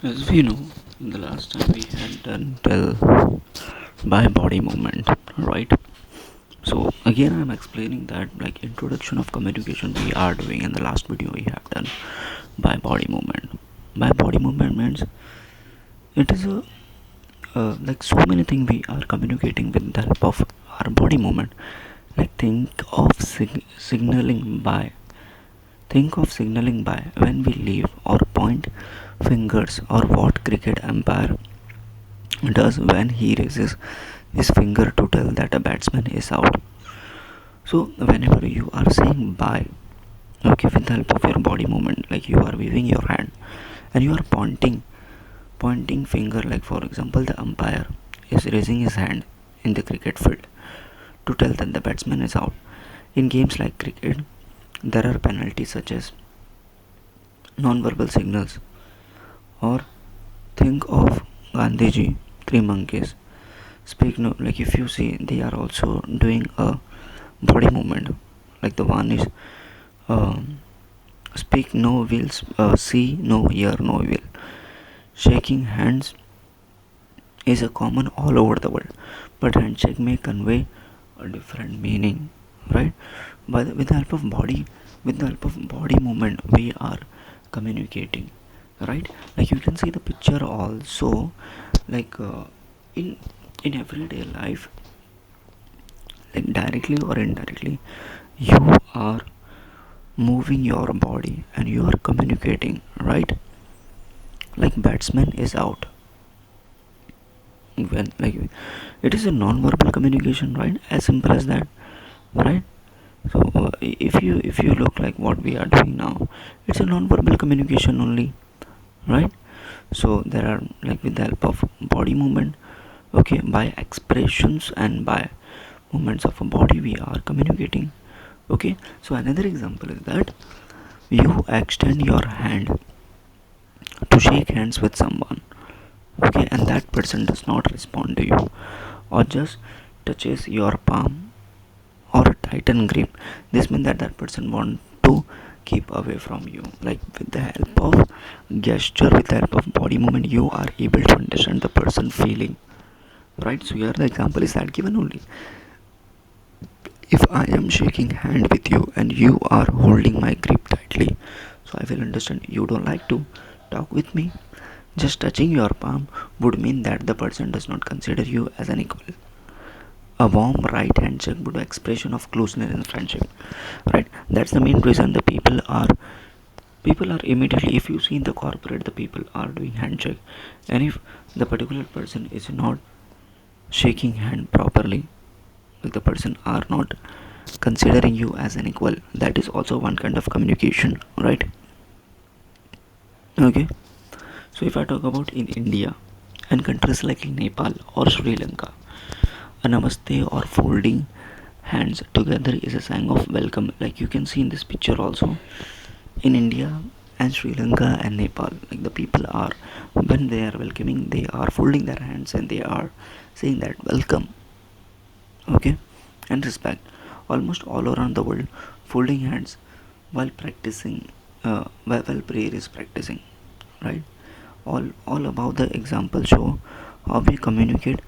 As we know, the last time we had done tell by body movement, right? So again, I'm explaining that like introduction of communication we are doing in the last video we have done by body movement. By body movement means it is a like so many things we are communicating with the help of our body movement. Like think of signaling by when we leave or point fingers, or what cricket umpire does when he raises his finger to tell that a batsman is out. So whenever you are saying bye, okay, with the help of your body movement, like you are waving your hand and you are pointing finger, like for example the umpire is raising his hand in the cricket field to tell that the batsman is out. In games like cricket, there are penalties such as non-verbal signals, or think of Gandhiji, three monkeys. Speak no, like if you see, they are also doing a body movement. Like the one is speak no will, see no, hear no will. Shaking hands is a common all over the world, but handshake may convey a different meaning, right? With the help of body movement, we are communicating, right? Like you can see the picture also, like in in everyday life, like directly or indirectly, you are moving your body and you are communicating, right? Like batsman is out, when like it is a non-verbal communication, right? As simple as that, right? So if you look like what we are doing now, it's a non-verbal communication only, right? So there are, like with the help of body movement, okay, by expressions and by movements of a body we are communicating. Okay, so another example is that you extend your hand to shake hands with someone, okay, and that person does not respond to you, or just touches your palm or a tighten grip. This means that that person want to keep away from you. Like with the help of gesture, with the help of body movement, you are able to understand the person feeling, right? So here the example is that given only. If I am shaking hand with you and you are holding my grip tightly, so I will understand you don't like to talk with me. Just touching your palm would mean that the person does not consider you as an equal. A warm right handshake would be expression of closeness and friendship, right? That's the main reason the people are immediately, if you see in the corporate, the people are doing handshake, and if the particular person is not shaking hand properly, like the person are not considering you as an equal, that is also one kind of communication, right? Okay, so if I talk about in India and countries like Nepal or Sri Lanka, a namaste or folding hands together is a sign of welcome, like you can see in this picture also. In India and Sri Lanka and Nepal, like the people are, when they are welcoming, they are folding their hands and they are saying that welcome, okay, and respect. Almost all around the world, folding hands while practicing, while prayer is practicing, right? All about the example show how we communicate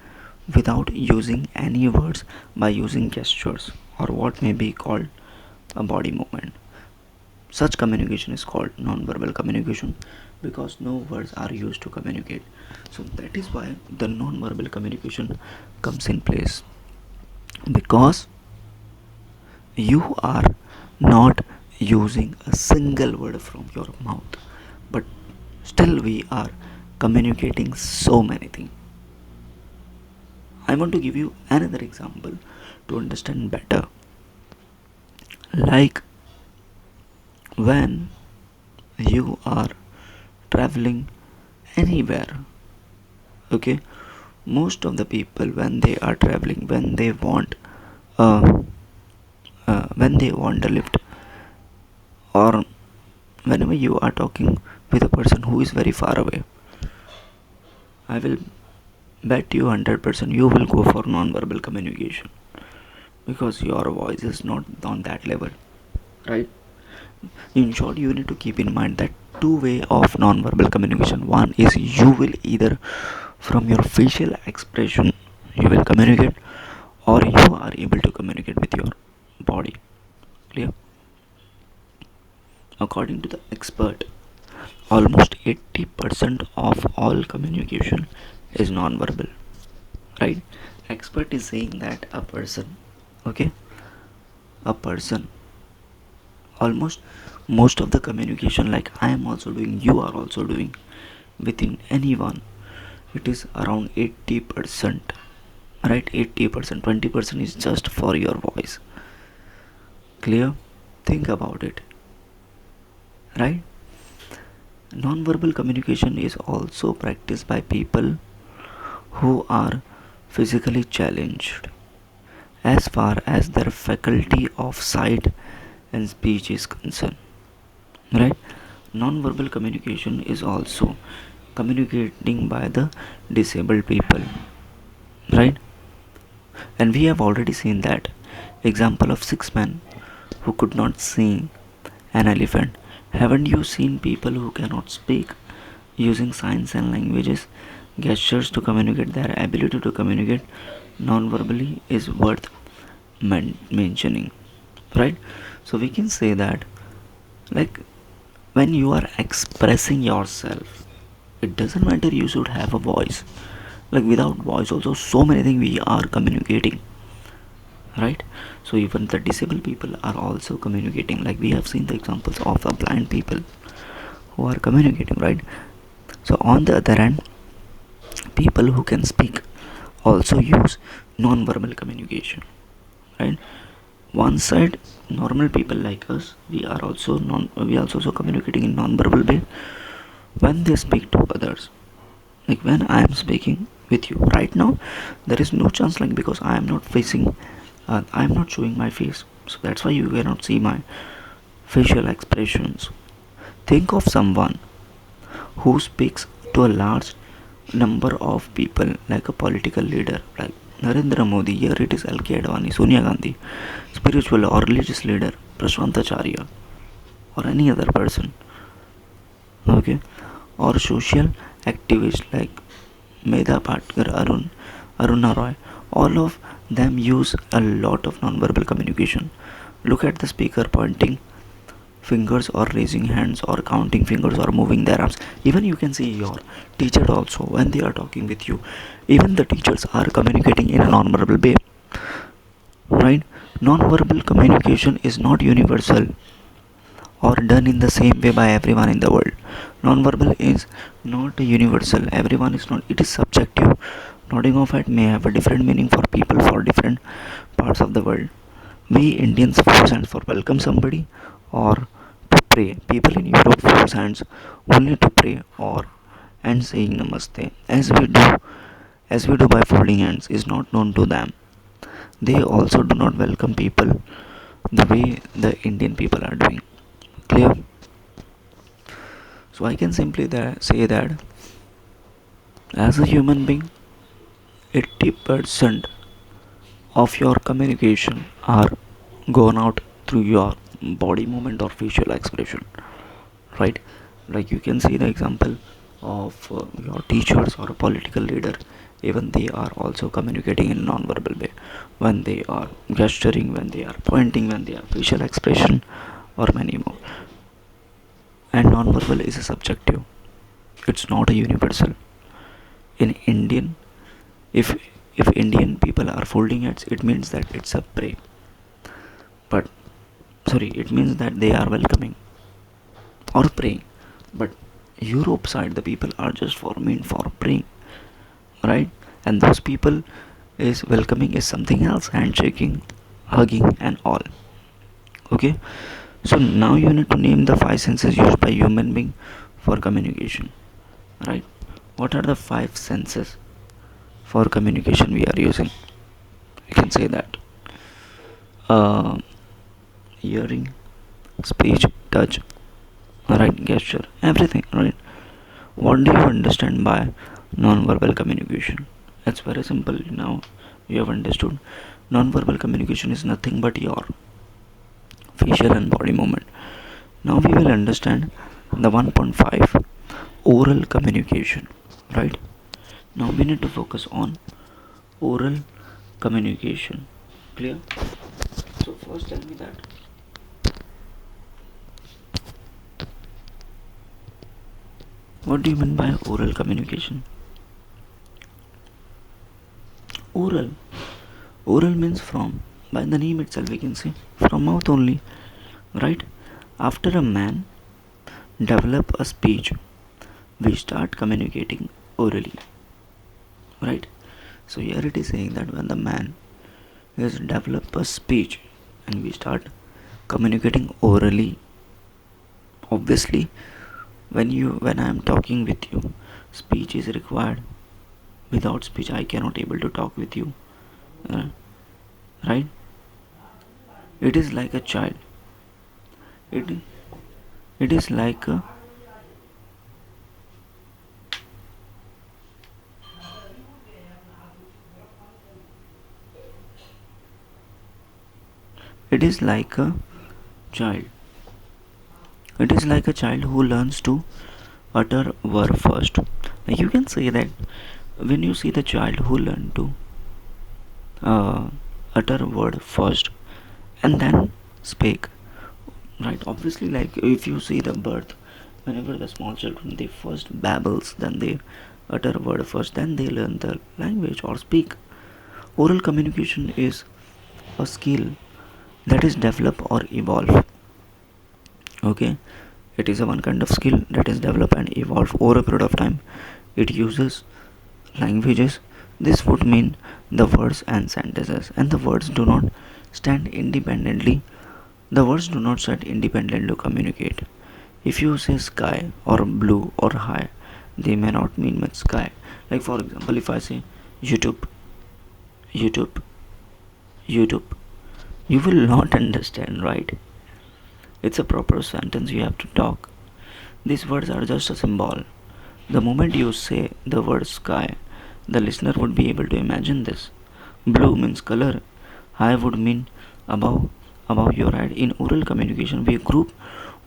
without using any words, by using gestures or what may be called a body movement. Such communication is called non-verbal communication, because no words are used to communicate. So that is why the non-verbal communication comes in place, because you are not using a single word from your mouth, but still we are communicating so many things. I want to give you another example to understand better. Like when you are traveling anywhere, okay, most of the people when they are traveling, uh, when they want a lift, or whenever you are talking with a person who is very far away, I will bet you 100% you will go for non-verbal communication, because your voice is not on that level, right? In short, you need to keep in mind that two way of non-verbal communication. One is you will either from your facial expression you will communicate, or you are able to communicate with your body. Clear? According to the expert, almost 80% of all communication is non-verbal, right? Expert is saying that a person, okay, a person, almost most of the communication, like I am also doing, you are also doing, within anyone, it is around 80%, right? 80%, 20% is just for your voice. Clear? Think about it, right? Non-verbal communication is also practiced by people who are physically challenged as far as their faculty of sight and speech is concerned, right? Non-verbal communication is also communicating by the disabled people, right? And we have already seen that example of 6 men who could not see an elephant. Haven't you seen people who cannot speak using signs and languages, gestures to communicate? Their ability to communicate non-verbally is worth mentioning, right? So we can say that, like, when you are expressing yourself, it doesn't matter you should have a voice. Like without voice also so many things we are communicating, right? So even the disabled people are also communicating, like we have seen the examples of the blind people who are communicating, right? So on the other hand, people who can speak also use non-verbal communication, right? One side, normal people like us, we are also communicating in non-verbal way when they speak to others. Like when I am speaking with you right now, there is no chance, like, because I am not facing, I am not showing my face, so that's why you cannot see my facial expressions. Think of someone who speaks to a large number of people, like a political leader like Narendra Modi, here it is LK Advani, Sonia Gandhi, spiritual or religious leader Prashant Acharya, or any other person, okay, or social activists like Medha Patkar, Aruna Roy. All of them use a lot of non-verbal communication. Look at the speaker pointing fingers or raising hands or counting fingers or moving their arms. Even you can see your teacher also when they are talking with you. Even the teachers are communicating in a non-verbal way, right? Non-verbal communication is not universal or done in the same way by everyone in the world. Non-verbal is not universal. Everyone is not. It is subjective. Nodding of head may have a different meaning for people for different parts of the world. We Indians force hands for welcome somebody or to pray. People in Europe force hands only to pray or and saying namaste. As we do by folding hands is not known to them. They also do not welcome people the way the Indian people are doing. Clear? So I can simply say that as a human being, 80% of your communication are gone out through your body movement or facial expression, right? Like you can see the example of your teachers or a political leader. Even they are also communicating in non-verbal way when they are gesturing, when they are pointing, when they are facial expression, or many more. And non-verbal is a subjective, it's not a universal. In Indian, if if Indian people are folding hands, it means that it's a pray, but sorry, it means that they are welcoming or praying. But Europe side, the people are just for mean for praying, right? And those people is welcoming is something else, handshaking, hugging, and all. Okay, so now you need to name the five senses used by human being for communication, right? What are the five senses for communication we are using? You can say that uh, hearing, speech, touch, right, gesture, everything, right? What do you understand by non-verbal communication? It's very simple now. You have understood. Non-verbal communication is nothing but your facial and body movement. Now we will understand The 1.5, oral communication, right? Now we need to focus on oral communication. Clear? So first tell me that what do you mean by oral communication? Oral means from, by the name itself we can say from mouth only, right? After a man develop a speech, we start communicating orally, right? So here it is saying that when the man has developed a speech and we start communicating orally, obviously when I am talking with you, speech is required. Without speech I cannot able to talk with you, uh, right? It is like a child. It is like a it is like a child. It is like a child who learns to utter word first. Like you can say that when you see the child who learn to uh, utter word first and then speak, right? Obviously, like if you see the birth, whenever the small children they first babbles, then they utter word first, then they learn the language or speak. Oral communication is a skill that is develop or evolve. Okay, it is a one kind of skill that is develop and evolve over a period of time. It uses languages. This would mean the words and sentences, and the words do not stand independently. The words do not stand independently to communicate. If you say sky or blue or high, they may not mean much sky. Like for example, if I say YouTube, YouTube, YouTube, you will not understand, right? It's a proper sentence you have to talk. These words are just a symbol. The moment you say the word sky, the listener would be able to imagine this. Blue means color. High would mean above, above your head. In oral communication, we group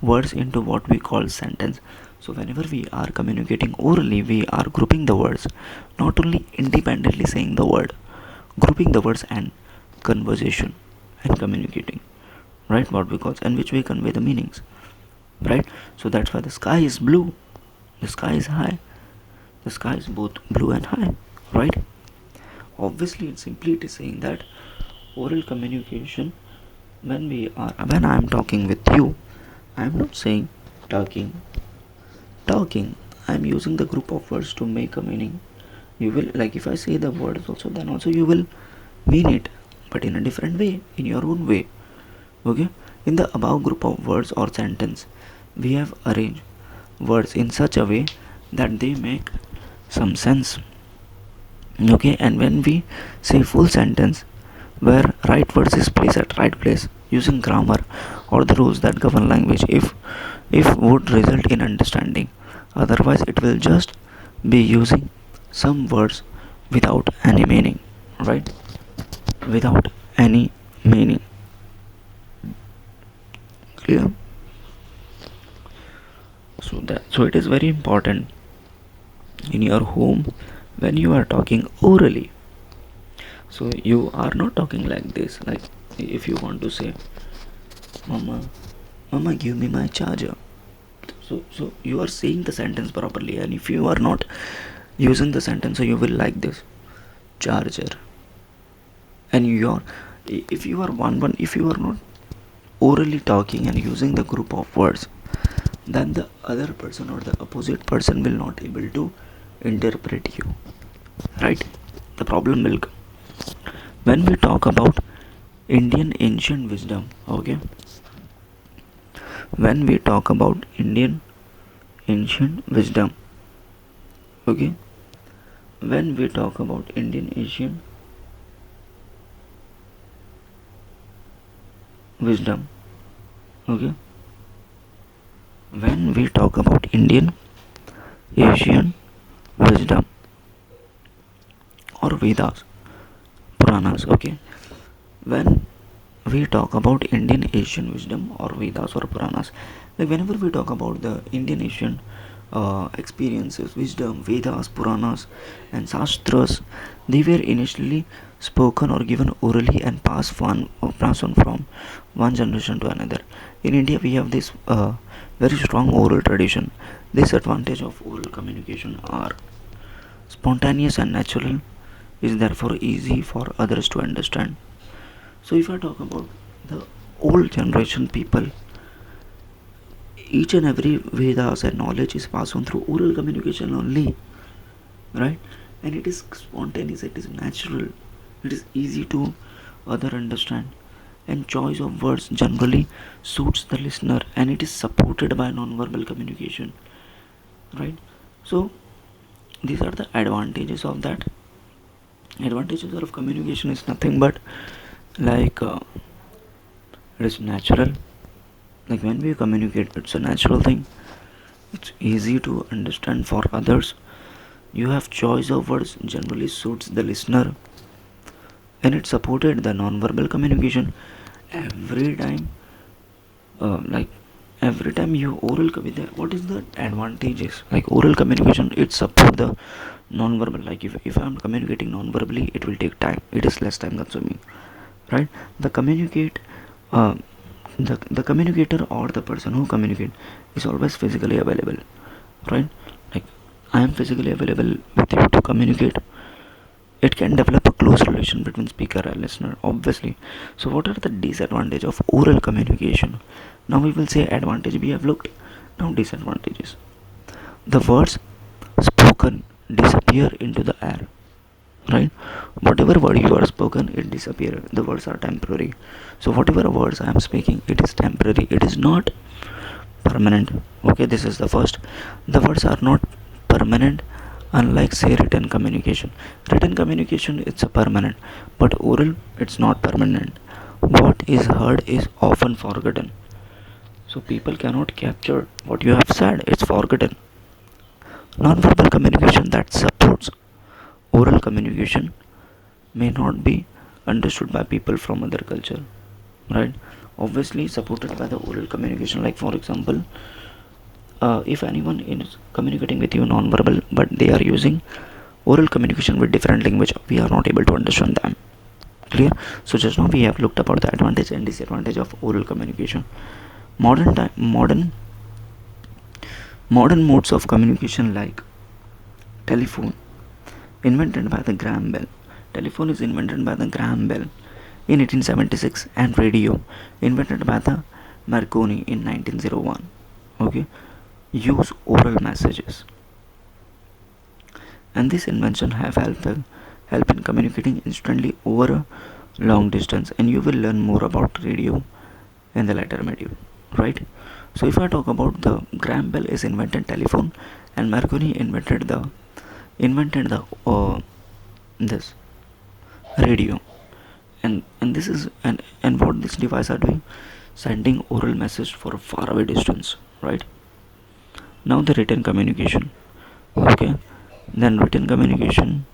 words into what we call sentence. So whenever we are communicating orally, we are grouping the words, not only independently saying the word, grouping the words and conversation and communicating, right? What we call and which we convey the meanings, right? So that's why the sky is blue, the sky is high, the sky is both blue and high, right? Obviously, it's simply it is saying that oral communication, when I am talking with you, I am not saying talking. I am using the group of words to make a meaning. You will, like if I say the words also, then also you will mean it, but in a different way, in your own way. Okay, in the above group of words or sentence, we have arranged words in such a way that they make some sense. Okay, and when we say full sentence where right words is placed at right place using grammar or the rules that govern language, if would result in understanding. Otherwise it will just be using some words without any meaning, right? Without any meaning. Clear? So it is very important in your home when you are talking orally. So you are not talking like this. Like if you want to say mama give me my charger, so you are saying the sentence properly. And if you are not using the sentence, so you will like this charger. And if you are if you are not orally talking and using the group of words, then the other person or the opposite person will not able to interpret you, right? The problem will come when we talk about Indian ancient wisdom. Okay, when we talk about Indian ancient wisdom, okay, when we talk about Indian ancient wisdom, okay, when we talk about Indian Asian wisdom or Vedas, Puranas, okay, when we talk about Indian Asian wisdom or Vedas or Puranas, Like whenever we talk about the Indian Asian experiences, wisdom, Vedas, Puranas, and Shastras, they were initially spoken or given orally and passed on from one generation to another. In India, we have this very strong oral tradition. This advantage of oral communication are spontaneous and natural, is therefore easy for others to understand. So, if I talk about the old generation people, each and every Vedas and knowledge is passed on through oral communication only, right? And it is spontaneous, it is natural, it is easy to other understand, and choice of words generally suits the listener, and it is supported by non-verbal communication, right? So these are the advantages of that. Advantages of communication is nothing but like it is natural. Like when we communicate, it's a natural thing, it's easy to understand for others, you have choice of words generally suits the listener, and it supported the non-verbal communication. Every time like every time you oral what is the advantages? Like oral communication, it support the non-verbal. Like if I'm communicating non-verbally, it will take time, it is less time consuming, right? The communicate uh, the communicator or the person who communicate is always physically available, right? Like I am physically available with you to communicate, it can develop a close relation between speaker and listener, obviously. So what are the disadvantages of oral communication? Now we will say advantage, we have looked. Now disadvantages: the words spoken disappear into the air, right? Whatever word you are spoken, it disappear, the words are temporary. So whatever words I am speaking, it is temporary, it is not permanent. Okay, this is the first. The words are not permanent, unlike say written communication. Written communication, it's a permanent, but oral, it's not permanent. What is heard is often forgotten. So people cannot capture what you have said, it's forgotten. Non-verbal communication that supports oral communication may not be understood by people from other culture, right? Obviously supported by the oral communication. Like for example, if anyone is communicating with you non-verbal, but they are using oral communication with different language, we are not able to understand them. Clear? So just now we have looked about the advantage and disadvantage of oral communication. Modern modes of communication like telephone, invented by the Graham Bell. Telephone is invented by the Graham Bell in 1876, and radio, invented by the Marconi in 1901. Okay, use oral messages, and this invention have help in communicating instantly over a long distance. And you will learn more about radio in the later module, right? So if I talk about the Graham Bell is invented telephone, and Marconi invented the this radio, and this is and what this device are doing, sending oral message for a far away distance, right? Now the written communication. Okay, then written communication,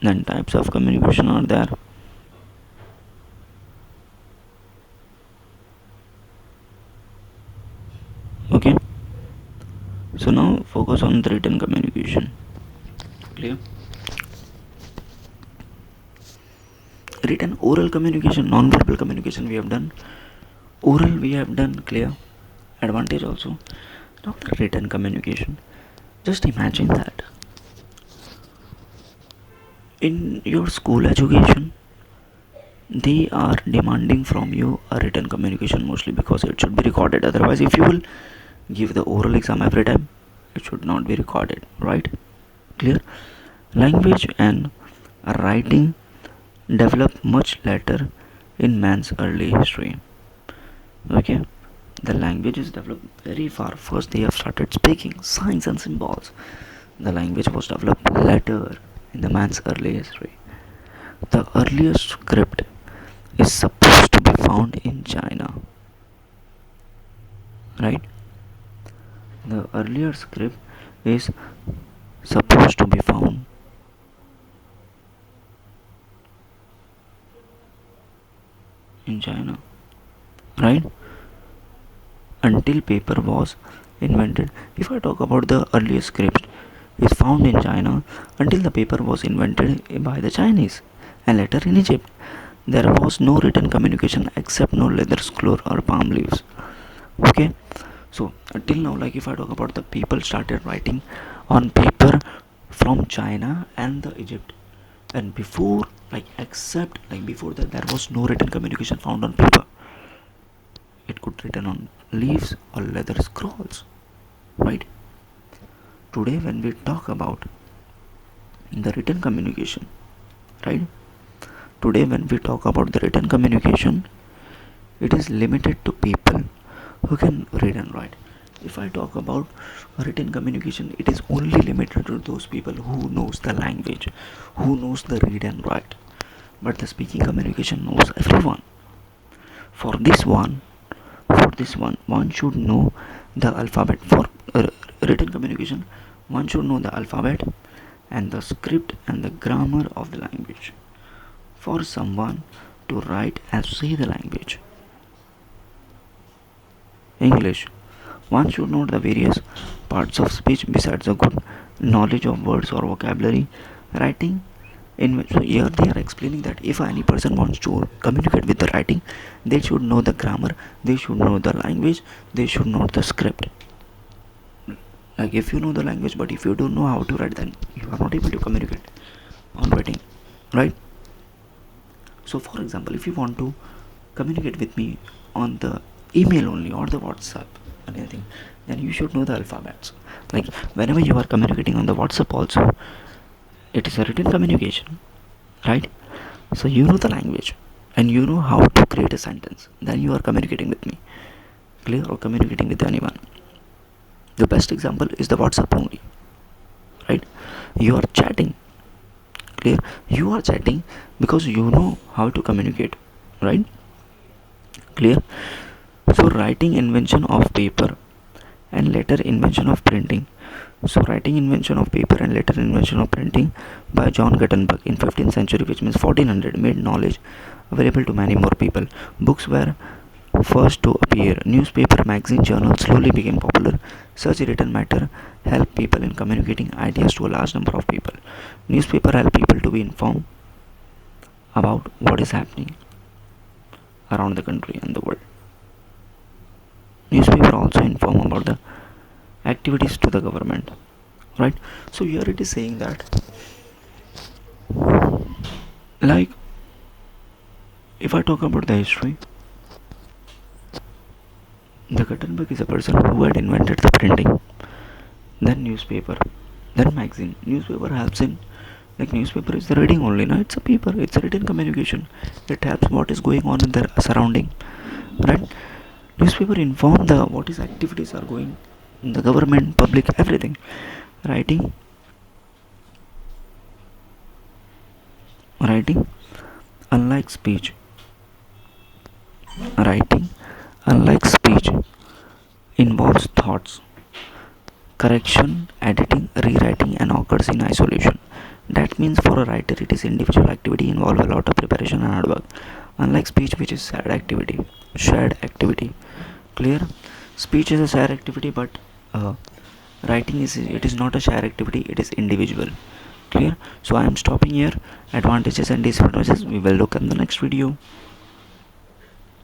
then types of communication are there. Okay, so now focus on the written communication. Clear? Written, oral communication, non-verbal communication we have done, oral we have done. Clear? Advantage also. Now the written communication, just imagine that in your school education they are demanding from you a written communication, mostly because it should be recorded. Otherwise, if you will give the oral exam every time, it should not be recorded, right? Clear? Language and writing developed much later in man's early history. Okay, the languages developed very far. First they have started speaking signs and symbols. The language was developed later in the man's early history. The earliest script is supposed to be found in China, right? The earlier script is supposed to be found in China, right? until paper was invented. If I talk about the earliest script, is found in China until the paper was invented by the Chinese, and later in Egypt. There was no written communication except no leather scroll or palm leaves. Okay, so until now, like if I talk about the people started writing on paper from China and the Egypt, and before, like except like before that, there was no written communication found on paper. It could written on leaves or leather scrolls, right? Today, when we talk about the written communication, right? Today, when we talk about the written communication, it is limited to people who can read and write. If I talk about written communication, it is only limited to those people who knows the language, who knows the read and write. But the speaking communication knows everyone. For this one, one should know the alphabet. For written communication, one should know the alphabet and the script and the grammar of the language. For someone to write and say the language, English, one should know the various parts of speech besides a good knowledge of words or vocabulary. Writing so here they are explaining that if any person wants to communicate with the writing, they should know the grammar, they should know the language, they should know the script. Like if you know the language but if you don't know how to write, then you are not able to communicate on writing, right? So for example, if you want to communicate with me on the email only or the WhatsApp or anything, then you should know the alphabets. Like whenever you are communicating on the WhatsApp also, it is a written communication, right? So you know the language and you know how to create a sentence, then you are communicating with me, clear, or communicating with anyone. The best example is the WhatsApp only, right? You are chatting, clear, you are chatting because you know how to communicate, right? Clear. So writing invention of paper and later invention of printing. So writing invention of paper and later invention of printing by John Gutenberg in 15th century, which means 1400, made knowledge available to many more people. Books were first to appear. Newspaper, magazine, journals slowly became popular. Such written matter helped people in communicating ideas to a large number of people. Newspaper help people to be informed about what is happening around the country and the world. Newspaper also inform about the activities to the government, right? So here it is saying that, like if I talk about the history, the Gutenberg is a person who had invented the printing, then newspaper, then magazine. Newspaper helps in, like newspaper is the reading only, no? It's a paper, it's a written communication. It helps what is going on in their surrounding, right? Newspaper inform the what is activities are going in the government, public, everything. Writing, writing, unlike speech, writing, unlike speech, involves thoughts, correction, editing, rewriting, and occurs in isolation. That means for a writer, it is individual activity involve a lot of preparation and hard work. Unlike speech, which is shared activity. Clear? Speech is a shared activity, but writing is not a shared activity. It is individual. Clear? So I am stopping here. Advantages and disadvantages we will look in the next video.